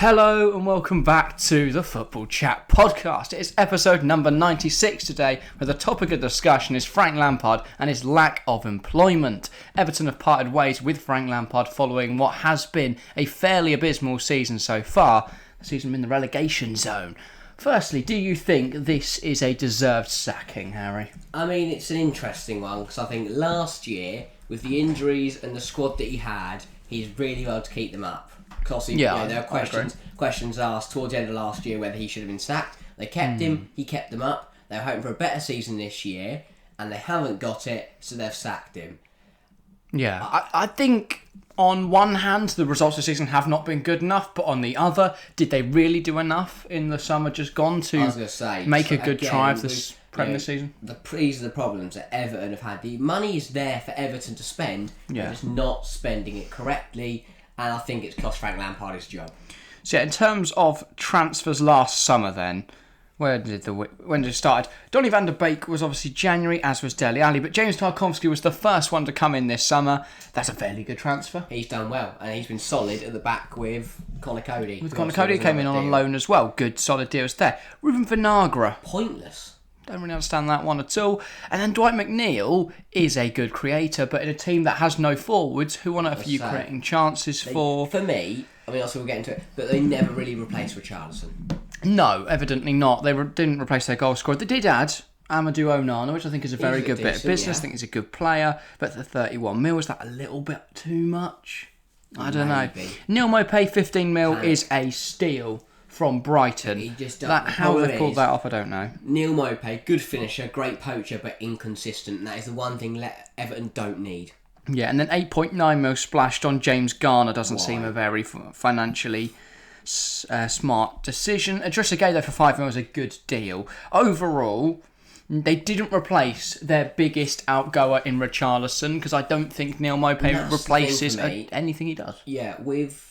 Hello and welcome back to the Football Chat podcast. It's episode number 96 today, where the topic of discussion is Frank Lampard and his lack of employment. Everton have parted ways with Frank Lampard following what has been a fairly abysmal season so far. The season in the relegation zone. Firstly, do you think this is a deserved sacking, Harry? I mean, it's an interesting one because I think last year, with the injuries and the squad that he had, he's really well to keep them up. Because there were questions asked towards the end of last year whether he should have been sacked. They kept him, he kept them up. They were hoping for a better season this year, and they haven't got it, so they've sacked him. Yeah, I think on one hand, the results of the season have not been good enough, but on the other, did they really do enough in the summer just gone to make a good try of this Premier season? These are the problems that Everton have had. The money is there for Everton to spend, they're just not spending it correctly, and I think it's cost Frank Lampard his job. So in terms of transfers last summer then, when did it start? Donny van der Beek was obviously January, as was Dele Alli, but James Tarkowski was the first one to come in this summer. That's a fairly good transfer. He's done well, and he's been solid at the back with Conor Cody. Conor Cody came in on a loan as well. Good, solid deals there. Ruben Vinagre. Pointless. Don't really understand that one at all. And then Dwight McNeil is a good creator, but in a team that has no forwards, who on earth are you creating chances for? For me, I mean, also we'll get into it, but they never really replaced Richarlison. No, evidently not. They didn't replace their goal scorer. They did add Amadou Onana, which I think is a very good bit of business. I think he's a good player, but the 31 mil, is that a little bit too much? I don't know. Neil Maupay, 15 mil is a steal from Brighton. He just how they pulled that off, I don't know. Neil Maupay, good finisher, great poacher, but inconsistent. And that is the one thing Everton don't need. Yeah, and then 8.9 mil splashed on James Garner doesn't seem a very financially smart decision. Idrissa Gueye, though, for 5 mil is a good deal. Overall, they didn't replace their biggest outgoer in Richarlison, because I don't think Neil Maupay replaces anything he does. Yeah, with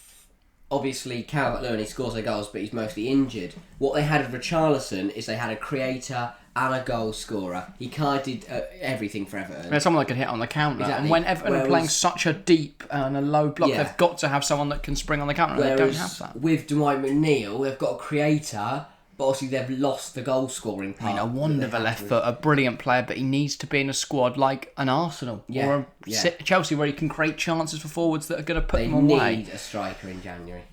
obviously Calvert-Lewin, he scores their goals, but he's mostly injured. What they had with Richarlison is they had a creator and a goal scorer. He kind of did everything for Everton. There's someone that can hit on the counter. Exactly. And when Everton are playing such a deep and a low block, they've got to have someone that can spring on the counter, and they don't have that. With Dwight McNeil, they've got a creator, but obviously they've lost the goal scoring part. I mean, a wonderful left foot, a brilliant player, but he needs to be in a squad like an Arsenal or a Chelsea, where he can create chances for forwards that are going to put them away. They need a striker in January.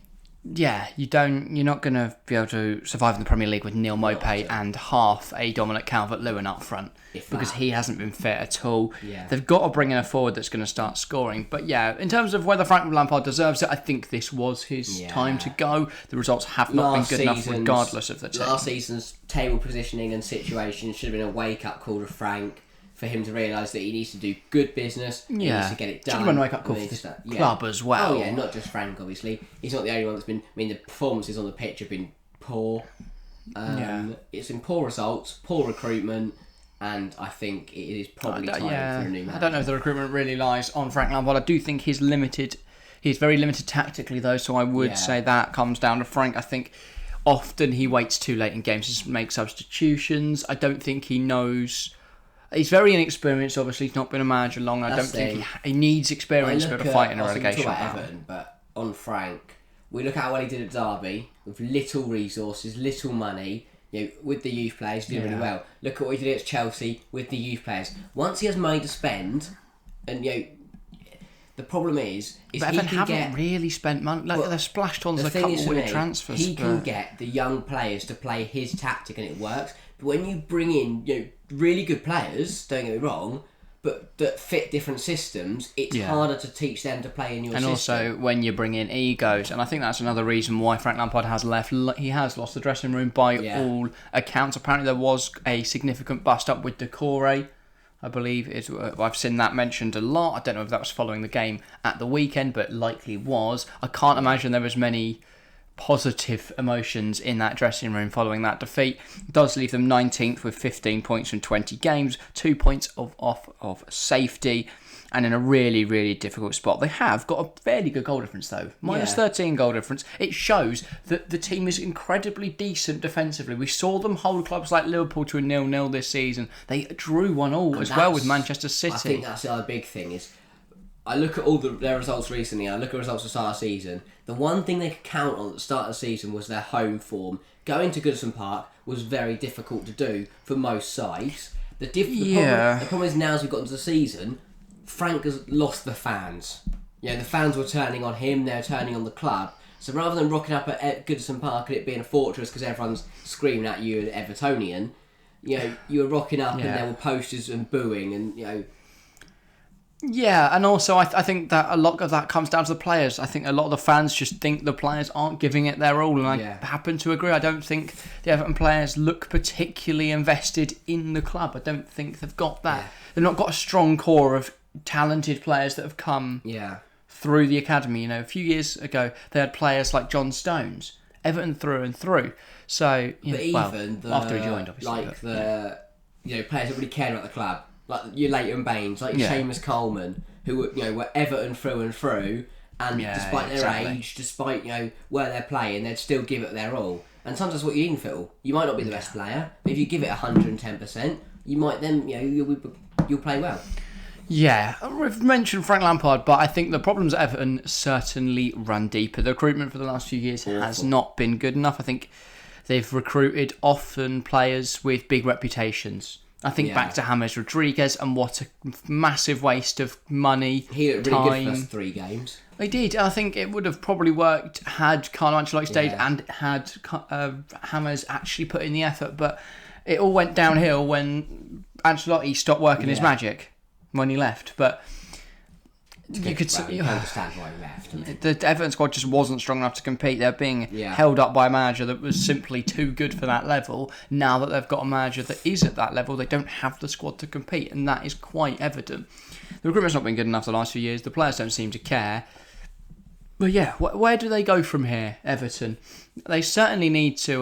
Yeah, you're not going to be able to survive in the Premier League with Neil Maupay and half a Dominic Calvert-Lewin up front, because he hasn't been fit at all. Yeah. They've got to bring in a forward that's going to start scoring. But yeah, in terms of whether Frank Lampard deserves it, I think this was his time to go. The results have not been good enough regardless of the team. Last season's table positioning and situation should have been a wake-up call to Frank, for him to realise that he needs to do good business, he needs to get it done. Should have been a wake-up call for the club as well. Oh yeah, not just Frank, obviously. He's not the only one that's been... I mean, the performances on the pitch have been poor. It's been poor results, poor recruitment, and I think it is probably time for a new manager. I don't know if the recruitment really lies on Frank Lampard. I do think he's limited. He's very limited tactically, though, so I would say that comes down to Frank. I think often he waits too late in games to make substitutions. I don't think he knows... He's very inexperienced, obviously. He's not been a manager long. I don't think he needs experience to be able to fight in a relegation. Talk about Everton, but on Frank, we look at how well he did at Derby, with little resources, little money, with the youth players, did really well. Look at what he did at Chelsea with the youth players. Once he has money to spend, and the problem is but Everton haven't really spent money. They've splashed on a couple of winning transfers. He can get the young players to play his tactic, and it works. But when you bring in really good players, don't get me wrong, but that fit different systems, it's harder to teach them to play in your system. And also when you bring in egos, and I think that's another reason why Frank Lampard has left. He has lost the dressing room by all accounts. Apparently there was a significant bust up with Decore, I believe. I've seen that mentioned a lot. I don't know if that was following the game at the weekend, but likely was. I can't imagine there was many positive emotions in that dressing room following that defeat. It does leave them 19th with 15 points from 20 games, 2 points off of safety, and in a really, really difficult spot. They have got a fairly good goal difference, though. Minus 13 goal difference. It shows that the team is incredibly decent defensively. We saw them hold clubs like Liverpool to a 0-0 this season. They drew 1-1 as well with Manchester City. I think that's the other big thing is I look at all their results recently. I look at results at the start of the season. The one thing they could count on at the start of the season was their home form. Going to Goodison Park was very difficult to do for most sides. The problem is now as we've got into the season, Frank has lost the fans. The fans were turning on him. They're turning on the club. So rather than rocking up at Goodison Park and it being a fortress because everyone's screaming at you, an Evertonian, you were rocking up and there were posters and booing and Yeah, and also I think that a lot of that comes down to the players. I think a lot of the fans just think the players aren't giving it their all, and I happen to agree. I don't think the Everton players look particularly invested in the club. I don't think they've got that. Yeah. They've not got a strong core of talented players that have come through the academy. A few years ago they had players like John Stones, Everton through and through. So, after he joined, obviously, players that really cared about the club. Like your Leighton Baines, like your Seamus Coleman, who were Everton through and through, and despite their age, despite where they're playing, they'd still give it their all. And sometimes what you need, Phil, you might not be the best player, but if you give it 110%, you might then you'll play well. Yeah, we've mentioned Frank Lampard, but I think the problems at Everton certainly run deeper. The recruitment for the last few years has not been good enough. I think they've recruited often players with big reputations. I think back to James Rodriguez and what a massive waste of money, he looked really good for us 3 games. They did. I think it would have probably worked had Carlo Ancelotti stayed and had James actually put in the effort. But it all went downhill when Ancelotti stopped working his magic when he left. But you could understand why he left. The Everton squad just wasn't strong enough to compete. They're being held up by a manager that was simply too good for that level. Now that they've got a manager that is at that level, they don't have the squad to compete, and that is quite evident. The recruitment's not been good enough the last few years. The players don't seem to care. But where do they go from here, Everton? They certainly need to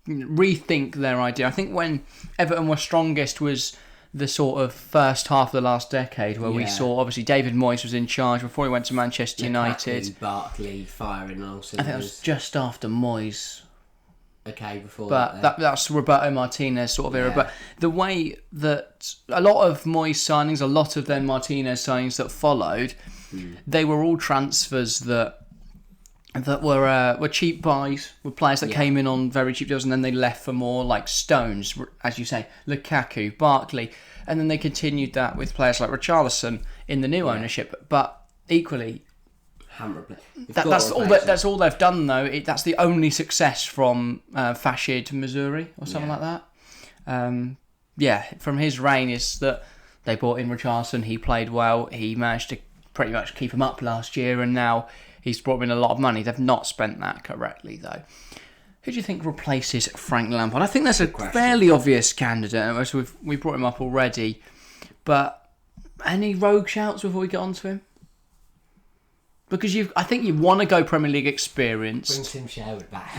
rethink their idea. I think when Everton were strongest was the sort of first half of the last decade where we saw, obviously, David Moyes was in charge before he went to Manchester United. Barkley firing on all cylinders. I think that was just after Moyes. Okay, before that's Roberto Martinez sort of era. But the way that a lot of Moyes signings, a lot of then Martinez signings that followed, they were all transfers that were cheap buys, were players that came in on very cheap deals and then they left for more, like Stones, as you say, Lukaku, Barkley, and then they continued that with players like Richarlison in the new ownership. But equally, that's all they've done though. That's the only success from Fashid Missouri or something like that. From his reign is that they brought in Richarlison. He played well. He managed to pretty much keep him up last year, and now he's brought in a lot of money. They've not spent that correctly, though. Who do you think replaces Frank Lampard? I think that's a fairly obvious candidate. We've brought him up already. But any rogue shouts before we get on to him? Because I think you want to go Premier League experience. Bring Tim Sherwood back.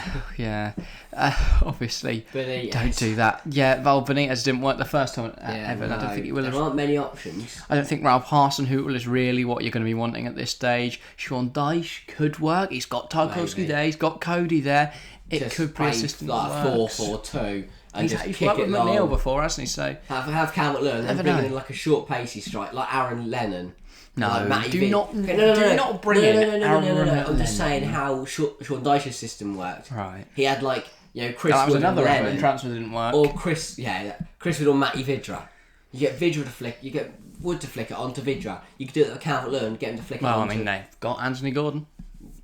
Obviously. Don't do that. Yeah, Val Benitez didn't work the first time at Everton. No, I don't think he will. There aren't many options. I don't think Ralph Hasenhüttl is really what you're going to be wanting at this stage. Sean Dyche could work. He's got Tarkowski there. He's got Cody there. It could be a system like that works. 4-4-2. And He's worked with McNeil before, hasn't he? So have Calvert-Lewin and bring in like a short pacey strike like Aaron Lennon. No, do not bring in Aaron Lennon. I'm just saying how Sean Dyche's system worked. Right. He had Chris that was Wood another and Lennon, transfer that didn't work. or Chris Wood or Matty Vidra. You get Vidra to flick. You get Wood to flick it onto Vidra. You could do it with Calvert-Lewin, get him to flick it onto. Well, I mean, they've got Anthony Gordon.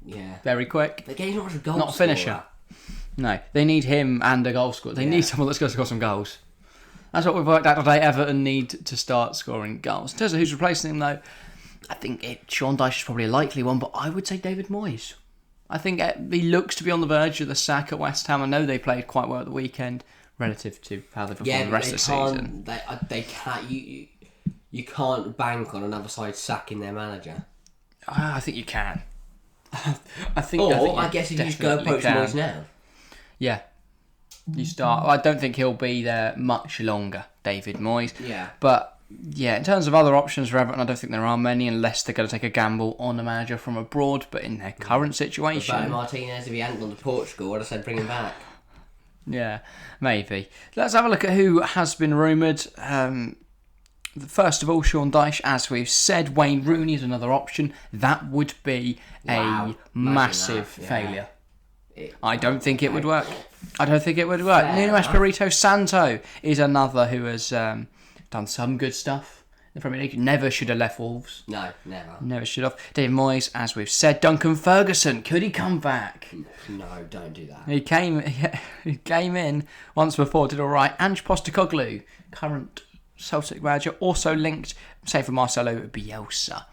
Yeah. Very quick. He's not much of a goal Not a finisher. No, they need him and a goal scorer. They need someone that's going to score some goals. That's what we've worked out today. Everton need to start scoring goals. In terms of who's replacing him, though, I think Sean Dyche is probably a likely one, but I would say David Moyes. I think he looks to be on the verge of the sack at West Ham. I know they played quite well at the weekend relative to how they performed the rest of the season. They can't. You can't bank on another side sacking their manager. I think you can. I guess if you just go approach Moyes now. Yeah. You start. I don't think he'll be there much longer, David Moyes. Yeah. But in terms of other options for Everton, I don't think there are many unless they're going to take a gamble on a manager from abroad. But in their current situation, Roberto Martinez, if he hadn't gone to Portugal, I'd have said bring him back. Yeah, maybe. Let's have a look at who has been rumoured. First of all, Sean Dyche, as we've said, Wayne Rooney is another option. That would be a massive failure. I don't think it would work. Nuno Espirito Santo is another who has done some good stuff in the Premier League. Never should have left Wolves. No, never. Never should have. David Moyes, as we've said. Duncan Ferguson, could he come back? No, don't do that. He came in once before, did all right. Ange Postecoglou, current Celtic manager, also linked, say for Marcelo Bielsa.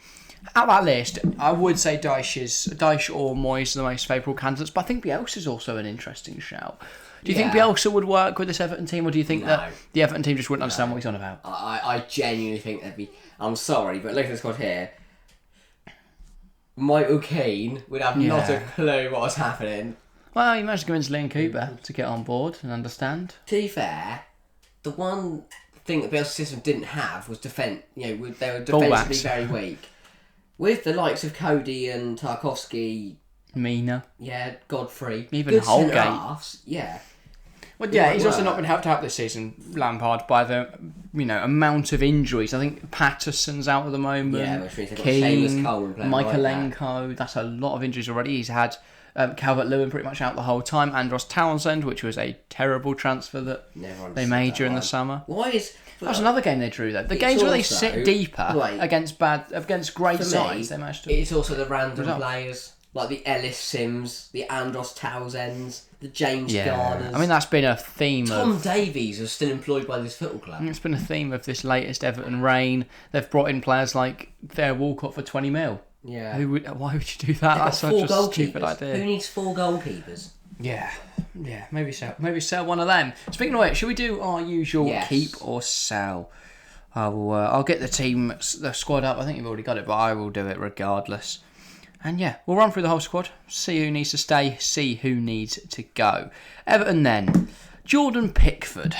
Out of that list, I would say Dyche or Moyes are the most favourable candidates, but I think Bielsa's also an interesting shout. Do you think Bielsa would work with this Everton team, or do you think that the Everton team just wouldn't understand what he's on about? I genuinely think that'd be... I'm sorry, but look at the squad here. Michael Keane would have not a clue what was happening. Well, he managed to convince Liam Cooper to get on board and understand. To be fair, the one thing that Bielsa's system didn't have was defence. They were defensively very weak. With the likes of Cody and Tarkowski, Mina, Godfrey, even Holgate, Well, he's also not been helped out this season, Lampard, by the amount of injuries. I think Patterson's out at the moment. Yeah, which means they've got Seamus Coleman playing Michaelenko. That's a lot of injuries already. He's had Calvert-Lewin pretty much out the whole time. Andros Townsend, which was a terrible transfer that they made during the summer. That was another game they drew though. The games where they sit deeper against great sides, they managed to. It's also the random players like the Ellis Sims, the Andros Townsends, the James Garners. I mean, that's been a theme. Tom Davies is still employed by this football club. It's been a theme of this latest Everton reign. They've brought in players like Theo Walcott for 20 mil. Yeah. Why would you do that? That's such a stupid idea. Who needs 4 goalkeepers? Yeah, maybe so. Maybe sell one of them. Speaking of which, should we do our usual keep or sell? I'll get the squad up. I think you've already got it, but I will do it regardless. And we'll run through the whole squad, see who needs to stay, see who needs to go. Everton then. Jordan Pickford.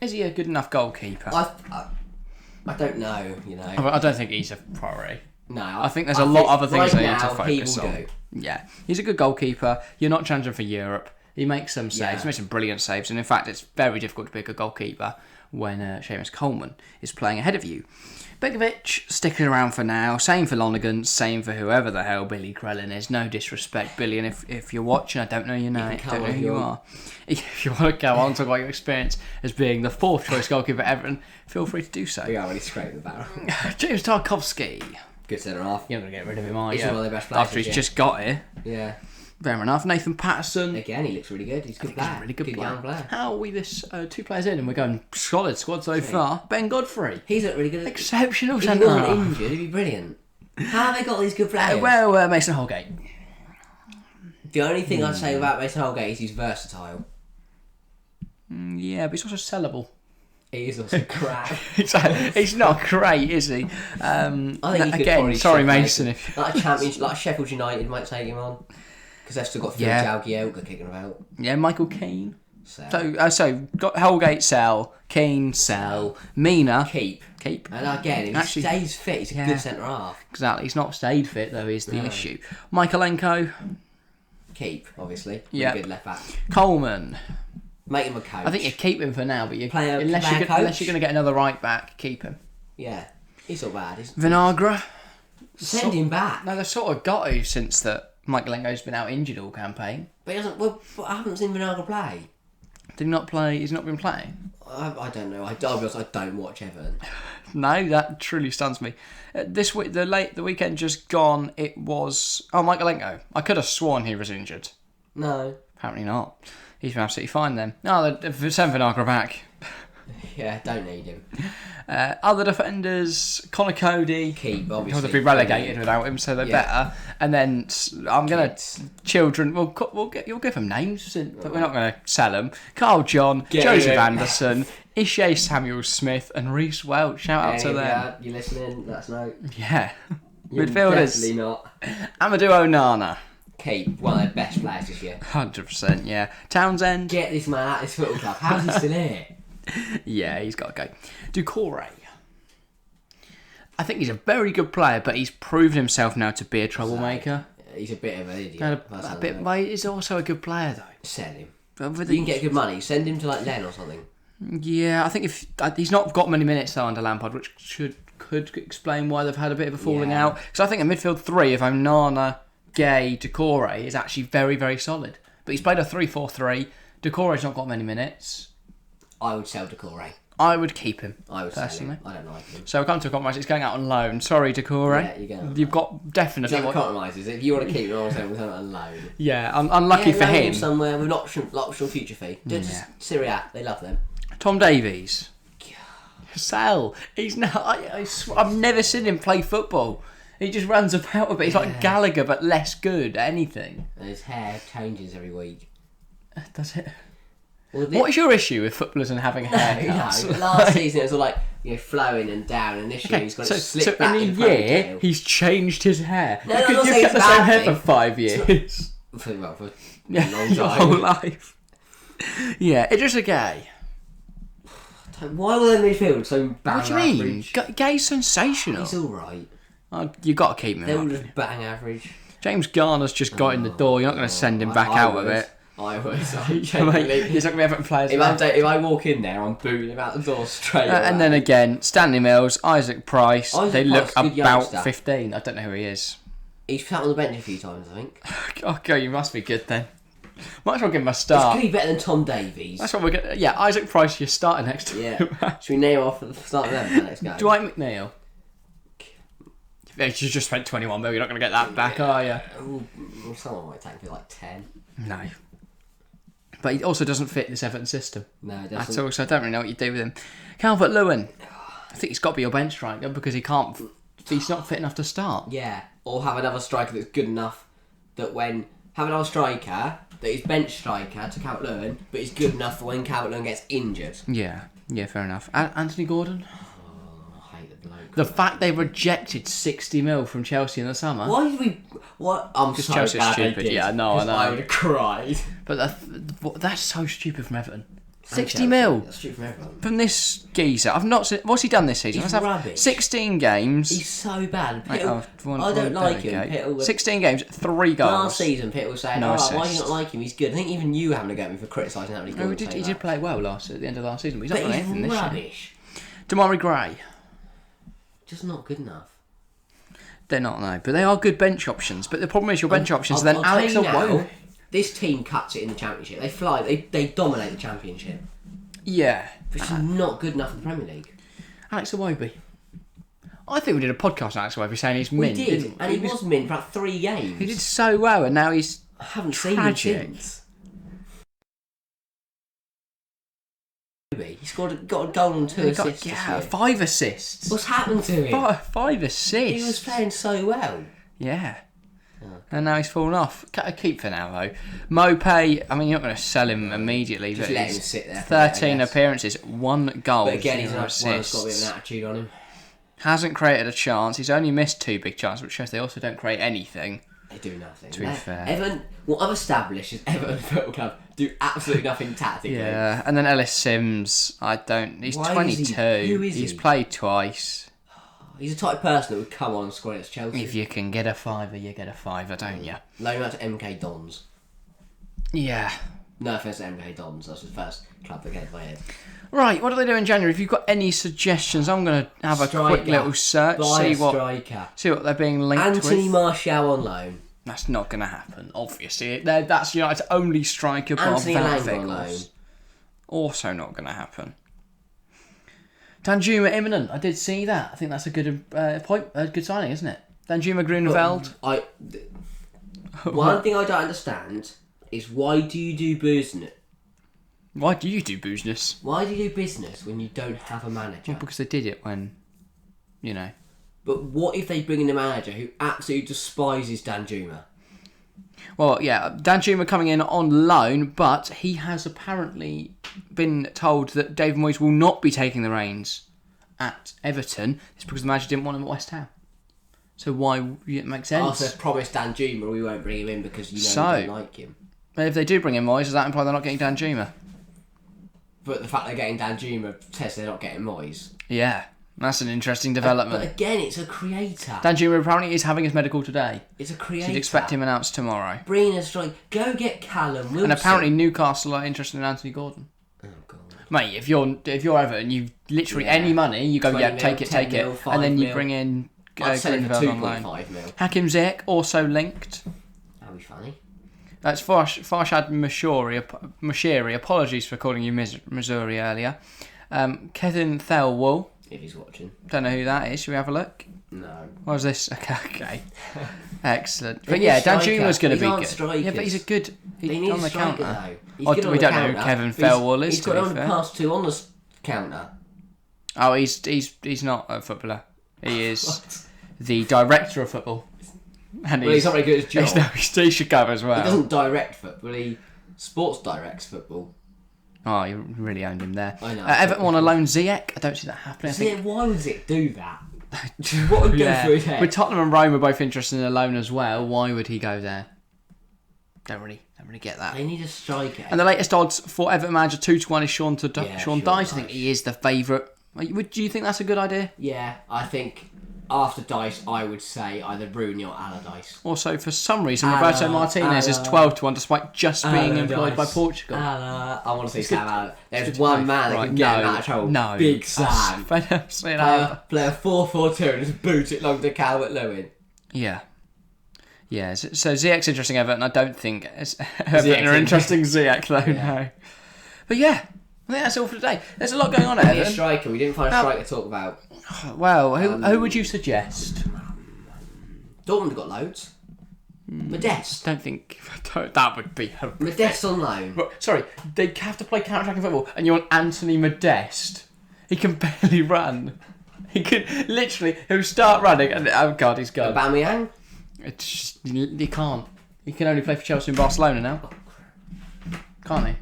Is he a good enough goalkeeper? I don't know, I don't think he's a priority. No, I think there's a lot of other things they need to focus on. Do. Yeah, he's a good goalkeeper. You're not challenging for Europe. He makes some saves. He makes some brilliant saves. And in fact, it's very difficult to be a good goalkeeper when Seamus Coleman is playing ahead of you. Begovic, sticking around for now. Same for Lonergan. Same for whoever the hell Billy Crellin is. No disrespect, Billy. And if you're watching, I don't know your name. I don't know who you are. If you want to go on and talk about your experience as being the 4th choice goalkeeper at Everton, feel free to do so. We are really scraping the barrel. James Tarkowski. Good centre half. You're not going to get rid of him, are you? He's one of the best players. After he's just got here. Yeah. Fair enough. Nathan Patterson. Again, he looks really good. He's a good player. He's a really good young player. How are we 2 players in and we're going solid squad so far? Ben Godfrey. He's looked really good. Exceptional centre half. If he wasn't injured, he'd be brilliant. How have they got these good players? Mason Holgate. The only thing I'd say about Mason Holgate is he's versatile. Yeah, but he's also sellable. He is also crap. He's not great, is he? I think again, sorry, Mason. Like a Sheffield United might take him on because they've still got Phil Jalgielka kicking about. Yeah, Michael Keane. So got Holgate sell, Keane sell, Mina keep. And again, if he stays fit, he's a good centre half. Exactly, he's not stayed fit though. Is the issue? Michaelenko. Keep, obviously. Yeah. Good left back. Coleman. Make him a coach. I think you keep him for now, but unless you're going to get another right back, keep him. Yeah, he's not bad. Vinagre. Send him back. No, they've sort of got to since that Michaelenko's been out injured all campaign. But he hasn't. Well, I haven't seen Vinagre play. Did he not play? He's not been playing. I don't know. I'll be honest, I don't watch Everton. No, that truly stuns me. This week, the weekend just gone. It was Michaelenko. I could have sworn he was injured. No, apparently not. He's been absolutely fine then. No, they've sent Vinagre back. Yeah, don't need him. Other defenders, Connor Cody. Keep, obviously. He'll be relegated without him, so they're better. And then I'm going to... Children, you'll give them names, but we're not going to sell them. Carl John, Joseph Anderson, Ishe Samuel-Smith and Reece Welch. Shout out to them. Yeah, you listening? Let us know. Yeah. Midfielders. Definitely not. Amadou Onana. Keep, one of their best players this year. 100%, yeah. Townsend. Get this man out of this football club. How's he still here? Yeah, he's got to go. Doucouré. I think he's a very good player, but he's proven himself now to be a troublemaker. He's a bit of an idiot. But he's also a good player, though. Sell him. You can get good money. Send him to Len or something. Yeah, I think if he's not got many minutes though under Lampard, which could explain why they've had a bit of a falling out. Because I think a midfield three of Onana, Gay, Doucouré is actually very, very solid. But he's played a 3-4-3. Doucouré's not got many minutes. I would sell Doucouré. I would keep him. I would personally. Sell him. I don't like him. So we'll come to a compromise. It's going out on loan. Sorry, Doucouré. Yeah, you've got definitely. Compromises. If you want to keep him, I would on loan. Yeah, unlucky for him. Somewhere with an optional future fee. Just Serie A. They love them. Tom Davies. Sell. He's now. I've never seen him play football. He just runs about a bit. He's like Gallagher, but less good at anything. And his hair changes every week. Does it? Well, what is your issue with footballers and having hair? Last season it was all like flowing and down, and this year he's got it slicked back in a year. He's changed his hair. No, you've kept the same hair for 5 years. For a long time. Your whole life. Yeah, Idrissa Gueye. Why were they midfield so bang What do you mean? average? Gay's sensational. He's alright. You've got to keep him. They're all just bang average. James Garner's just got in the door. You're not going to send him back out of it. I would. He's not going to be Everton players. If I walk in there, I'm booting him out the door straight away. And then again, Stanley Mills, Isaac Price. They look about youngster. 15. I don't know who he is. He's sat on the bench a few times, I think. Okay, you must be good then. Might as well give him a start. He's going to be better than Tom Davies. That's what we're going to... Yeah, Isaac Price, you're starting next to him. Should we nail off at the start of them next game? Dwight McNeil. You just spent 21 million. You're not going to get that back, are you? Someone might take me like 10. No. But he also doesn't fit this Everton system. No, it doesn't. At all, so I don't really know what you do with him. Calvert-Lewin. I think he's got to be your bench striker because he's not fit enough to start. Yeah, or have another striker that's good enough that have another striker that is bench striker to Calvert-Lewin, but he's good enough for when Calvert-Lewin gets injured. Yeah, fair enough. Anthony Gordon? I hate the bloke. The fact they rejected 60 mil from Chelsea in the summer. Why did we... What? I'm so Chelsea's glad stupid. they did. Yeah, no, I know. I would have cried. But that's so stupid from Everton. 60 mil. That's stupid from Everton. From this geezer. I've not seen... What's he done this season? He's rubbish. 16 games. He's so bad. I don't like him. Pittle 16 games, 3 goals. Last season, Pittle was saying, why do you not like him? He's good. I think even you having to go at me for criticising how many goals he did play well at the end of last season, but he's not done anything this year. Rubbish. Damari Gray. Just not good enough. They're not, no. But they are good bench options. But the problem is your bench options are then Alex Iwobi. This team cuts it in the Championship. They fly. They dominate the Championship. Yeah. But she's not good enough for the Premier League. Alex Iwobi. I think we did a podcast on Alex Iwobi saying he's mint. We did. And he was mint for about 3 games. He did so well, and now he's I haven't tragic. Seen him since. He got a goal and 2 assists. 5 assists. What's happened to him? 5 assists. He was playing so well. Yeah. And now he's fallen off. Keep for now though. Mopay, I mean you're not going to sell him immediately, just but let him sit there. 13 appearances, 1 goal. But again, he's got a bit of an attitude on him. Hasn't created a chance. He's only missed 2 big chances, which shows they also don't create anything. They do nothing. To be fair. Everton, what I've established is Everton Football Club do absolutely nothing tactically. Yeah, and then Ellis Sims, he's 22. Who is he? He's played twice. He's the type of person that would come on and score against Chelsea. If you can get a fiver, you get a fiver, don't you? Loan him out to MK Dons. Yeah. No offence to MK Dons, that's the first club that came to my head. Right, what do they do in January? If you've got any suggestions, I'm going to have a quick little search. See what they're being linked with. Anthony Martial on loan. That's not going to happen, obviously. That's United's only striker, Anthony Lang on loan. Also not going to happen. Danjuma imminent. I did see that. I think that's a good good signing, isn't it? Danjuma Grunewald. One thing I don't understand is why do you do business? Why do you do business? Why do you do business when you don't have a manager? Well, because they did it when, But what if they bring in a manager who absolutely despises Danjuma? Well, yeah, Danjuma coming in on loan, but he has apparently been told that David Moyes will not be taking the reins at Everton. It's because the manager didn't want him at West Ham. So why? It makes sense. Also, promise Danjuma we won't bring him in because you don't like him. If they do bring in Moyes, does that imply they're not getting Danjuma? But the fact they're getting Danjuma says they're not getting Moyes. Yeah, that's an interesting development. But again, it's a creator. Danjuma apparently is having his medical today. It's a creator. So you'd expect him announced tomorrow. Bring in a strike. Go get Callum Wilson. And apparently Newcastle are interested in Anthony Gordon. Oh, God. mate, if you're Everton, you literally any money, you go, take it, and then you bring in Greenville on loan. Hakim Ziyech also linked. That'd be funny. That's Farshad Mashiri. Apologies for calling you Missouri earlier. Kevin Thelwell. If he's watching. Don't know who that is. Should we have a look? No. What was this? Okay. Excellent. But yeah, Danjuma's going to be good. Strikers. Yeah, but he's a good... He's on the counter. We don't know who Kevin Thelwell is, He's got on the past 2 on the counter. Oh, he's not a footballer. He is the director of football. And he's not very good at his job. He should go as well. He doesn't direct football, he sports directs football. Oh, you really owned him there. I know. Everton want to loan Ziyech. I don't see that happening. Why would Ziyech do that? What would go through his head? With Tottenham and Rome are both interested in a loan as well, why would he go there? Don't really get that. They need a striker. And the latest odds for Everton manager 2-1 is Sean Dyche. I think he is the favourite. Do you think that's a good idea? Yeah, I think after Dyche, I would say either Rooney or Allardyce. Also, for some reason, Roberto Martinez is 12-1 despite just being employed by Portugal. I want to say Sam Allardyce. There's one man that can get him out of trouble. No. Big Sam. Play a 4-4-2 and just boot it long to Calvert-Lewin. Yeah. Yeah, so Ziyech's interesting Everton. I don't think Everton are interesting Ziyech though, no. But yeah, I think that's all for today. There's a lot going on at Everton. A striker. We didn't find a striker to talk about. Well, who would you suggest? Dortmund got loads. Modeste. Don't think that would be Modeste on loan. Sorry, they have to play counter-attacking football, and you want Anthony Modeste. He can barely run. He can literally. He'll start running, and oh god, he's gone. Aubameyang. It's just, he can't. He can only play for Chelsea and Barcelona now. Can't he?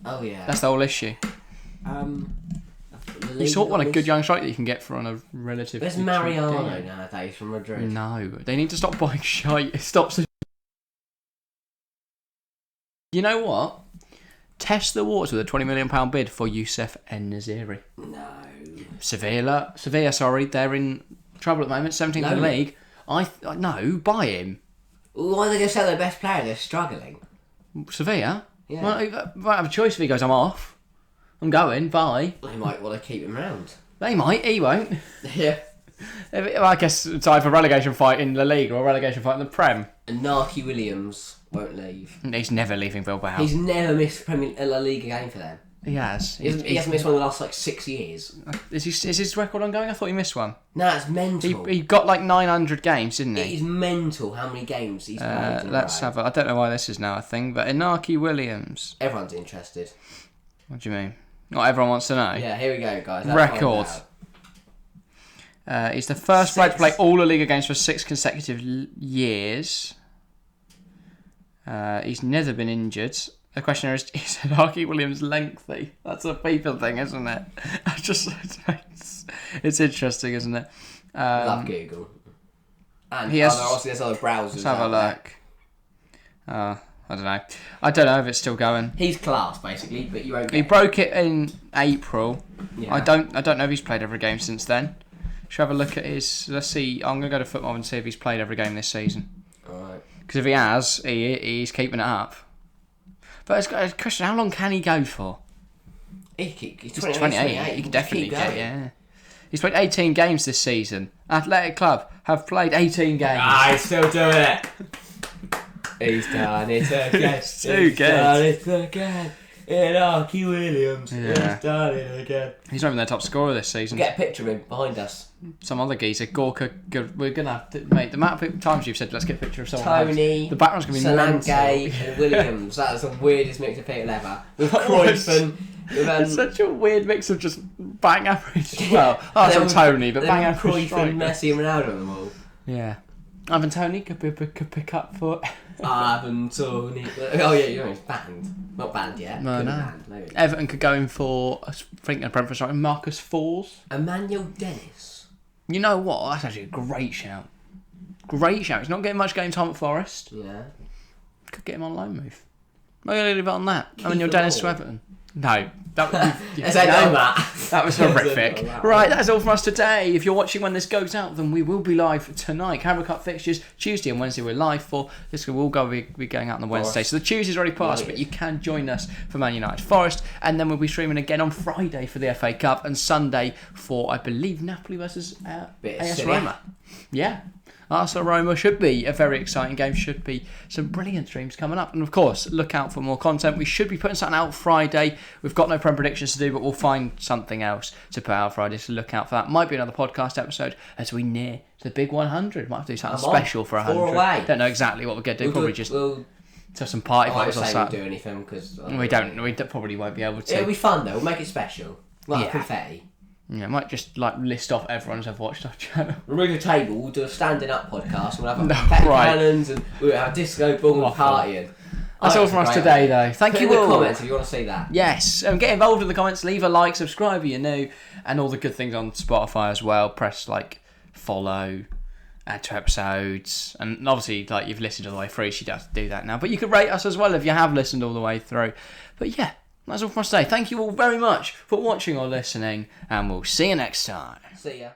Oh yeah. That's the whole issue. You sort of want a good young striker that you can get for on a relative. There's Mariano nowadays from Madrid. No, they need to stop buying shite. You know what? Test the waters with a £20 million bid for Youssef En-Nesyri. No. Sevilla, they're in trouble at the moment. 17th in the league. No, buy him. Why are they going to sell their best player? They're struggling. Sevilla? Yeah. Well, you might have a choice if he goes, I'm off. I'm going, bye. They might want to keep him around. They might, he won't. Yeah. I guess it's either a relegation fight in the league or a relegation fight in the Prem. And Narky Williams won't leave. He's never leaving Bilbao. He's never missed a La Liga game for them. He has. He hasn't missed one in the last 6 years. Is his record ongoing? I thought he missed one. No, it's mental. He got like 900 games, didn't he? It is mental how many games he's played. Let's have I don't know why this is now a thing, but Inaki Williams. Everyone's interested. What do you mean? Not everyone wants to know. Yeah, here we go, guys. Record. He's the first player to play all the Liga games for 6 consecutive years. He's never been injured. The question is Inaki Williams lengthy? That's a people thing, isn't it? It's interesting, isn't it? Love Google. And obviously there's other browsers. Let's have a look. I don't know. I don't know if it's still going. He's class, basically, but you won't. He broke it in April. Yeah. I don't know if he's played every game since then. Should we have a look at his? Let's see. I'm gonna go to Footmob and see if he's played every game this season. Alright. Because if he has, he's keeping it up. But it's a question: how long can he go for? He's 28. He can definitely get. Yeah. He's played 18 games this season. Athletic Club have played 18 games. He's still doing it. He's done it again. He's too good. Done it again. Inaki Williams. Yeah. He's done it again. He's not even their top scorer this season. Get a picture of him behind us. Some other geezer, Gorka. We're gonna have to, mate. The amount of times you've said let's get a picture of someone. Tony, the background's gonna be Solanke and Williams. That was the weirdest mix of people ever. With Cruyff it's such a weird mix of just bang average. Well, it's Tony, but bang average. Cruyff and Messi and Ronaldo on them all. Yeah. Ivan Tony could pick up for. Ivan Tony. Oh yeah, you know he's banned. Not banned yet. No. Banned, maybe. Everton could go in for, I think, a Brentford striker, Marcus Fours. Emmanuel Dennis. You know what? That's actually a great shout. Great shout. He's not getting much game time at Forest. Yeah. Could get him on loan move. I'm going to leave it on that. Emmanuel Dennis to Everton. No. That was horrific. Right, that's all from us today. If you're watching when this goes out, then we will be live tonight. Camera Cup fixtures, Tuesday and Wednesday we're live for. This will be going out on the Wednesday. So the Tuesday's already passed, but you can join us for Man United Forest. And then we'll be streaming again on Friday for the FA Cup and Sunday for, I believe, Napoli versus AS Roma. Yeah. Arsenal Roma should be a very exciting game. Should be some brilliant streams coming up. And of course, look out for more content. We should be putting something out Friday. We've got no Prem predictions to do, but we'll find something else to put out Friday. So look out for that. Might be another podcast episode as we near the big 100. Might have to do something special for 100. Don't know exactly what we're going to do. Probably just have some party vibes or something. We'll do anything because we don't. We probably won't be able to. It'll be fun though. We'll make it special. Like confetti. Yeah, I might just list off everyone who's ever watched our channel. Remove the table, we'll do a standing up podcast, we'll have cannons and we'll have disco ball and partying. That's all from us today though. Thank you all. Put in the comments if you want to see that. Yes, get involved in the comments, leave a like, subscribe if you're new, and all the good things on Spotify as well. Press follow, add to episodes, and obviously you've listened all the way through, so you don't have to do that now. But you could rate us as well if you have listened all the way through. But yeah. That's all from us today. Thank you all very much for watching or listening, and we'll see you next time. See ya.